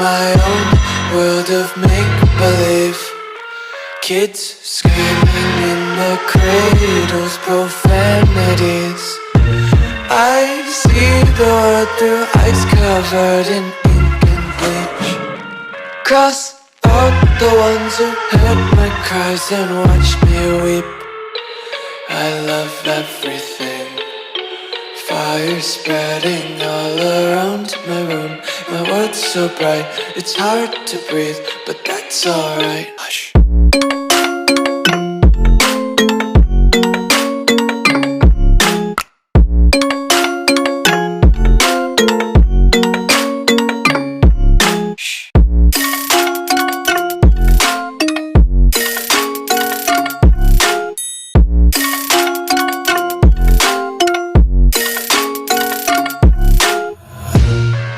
my own world of make-believe. Kids screaming in their cradles, profanities. I see the world through ice covered in ink and bleach. Cross out the ones who heard my cries and watched me weep. I love everything. Fire spreading all around my room. My world's so bright, it's hard to breathe, but that's alright. Hush.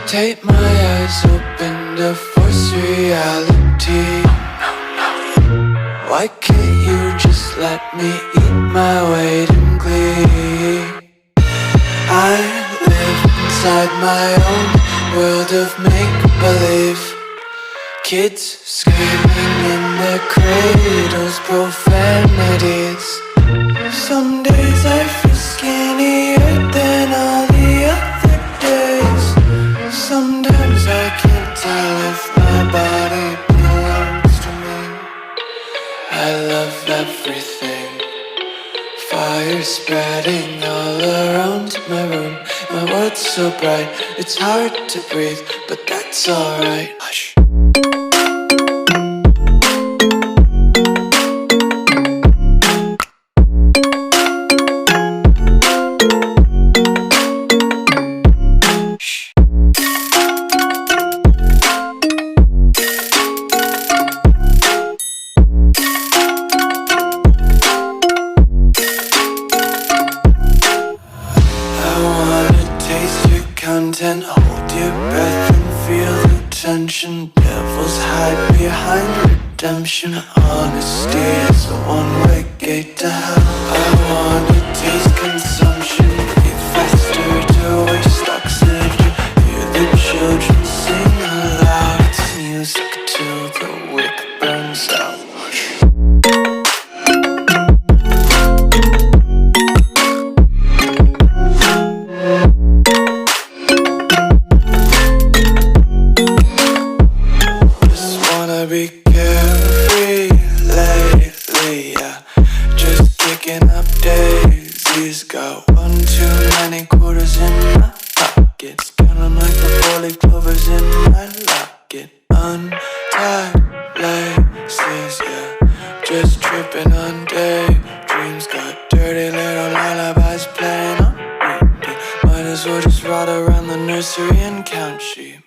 Take my eyes open to force reality. Why can't you just let me eat my weight in glee? I live inside my own world of make-believe. Kids screaming in their cradles, profanities. Some days I feel skinnier than all the other days. Sometimes I can't tell if my body belongs to me. I love everything. Fire spreading all around my room. My world's so bright, it's hard to breathe, but that's alright. Hush. Content, hold your breath and feel the tension. Devils hide behind redemption. Honesty is a one-way gate to hell. I wanna taste consumption, breathe faster to waste oxygen. Hear the children sing aloud. It's music till the wick burns out. Be carefree lately, yeah. Just kicking up daisies. Got one too many quarters in my pockets. Counting like the 4-leaf clovers in my locket. Untied laces, yeah. Just tripping on daydreams. Got dirty little lullabies playing on repeat. Might as well just ride around the nursery and count sheep.